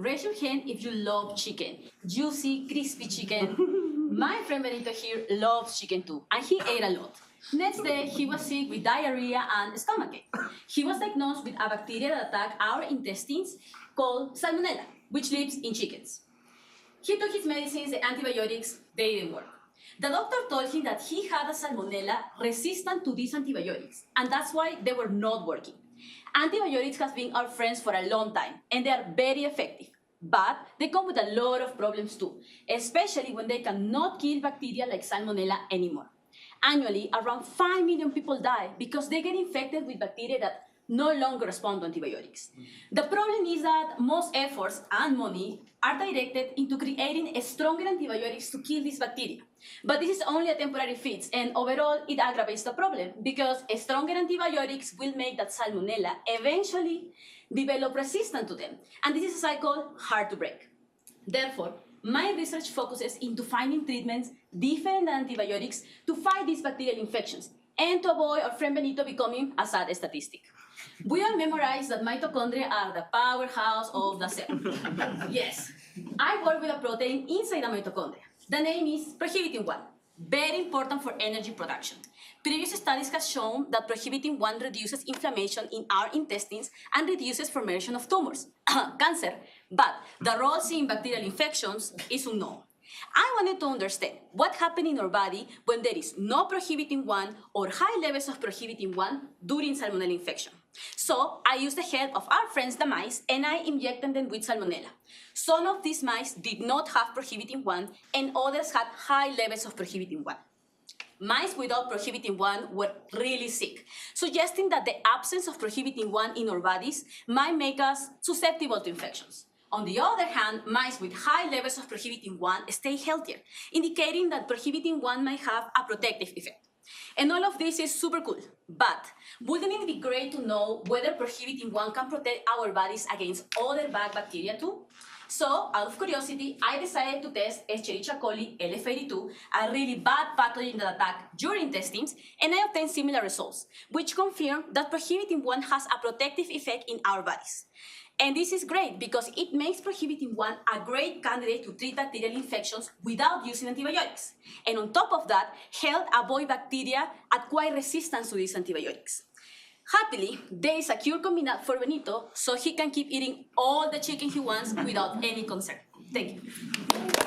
Raise your hand if you love chicken. Juicy, crispy chicken. My friend Benito here loves chicken too, and he ate a lot. Next day, he was sick with diarrhea and stomachache. He was diagnosed with a bacteria that attacked our intestines called Salmonella, which lives in chickens. He took his medicines, the antibiotics, they didn't work. The doctor told him that he had a Salmonella resistant to these antibiotics, and that's why they were not working. Antibiotics have been our friends for a long time, and they are very effective. But they come with a lot of problems too, especially when they cannot kill bacteria like Salmonella anymore. Annually, around 5 million people die because they get infected with bacteria that no longer respond to antibiotics. The problem is that most efforts and money are directed into creating stronger antibiotics to kill this bacteria. But this is only a temporary fix, and overall it aggravates the problem because stronger antibiotics will make that Salmonella eventually develop resistance to them. And this is a cycle hard to break. Therefore, my research focuses into finding treatments different than antibiotics to fight these bacterial infections and to avoid our friend Benito becoming a sad statistic. We all memorize that mitochondria are the powerhouse of the cell. Yes, I work with a protein inside the mitochondria. The name is prohibitin 1, very important for energy production. Previous studies have shown that prohibitin 1 reduces inflammation in our intestines and reduces formation of tumors, cancer, but the role in bacterial infections is unknown. I wanted to understand what happens in our body when there is no prohibitin 1 or high levels of prohibitin 1 during salmonella infection. So I used the help of our friends, the mice, and I injected them with salmonella. Some of these mice did not have prohibitin 1 and others had high levels of prohibitin 1. Mice without prohibitin 1 were really sick, suggesting that the absence of prohibitin 1 in our bodies might make us susceptible to infections. On the other hand, mice with high levels of prohibitin 1 stay healthier, indicating that prohibitin 1 might have a protective effect. And all of this is super cool, but wouldn't it be great to know whether prohibitin 1 can protect our bodies against other bad bacteria too? So, out of curiosity, I decided to test Escherichia coli LF82, a really bad pathogen that attacks your intestines, and I obtained similar results, which confirm that prohibitin 1 has a protective effect in our bodies. And this is great because it makes prohibitin 1 a great candidate to treat bacterial infections without using antibiotics. And on top of that, help avoid bacteria acquire resistance to these antibiotics. Happily, there is a cure for Benito, so he can keep eating all the chicken he wants without any concern. Thank you.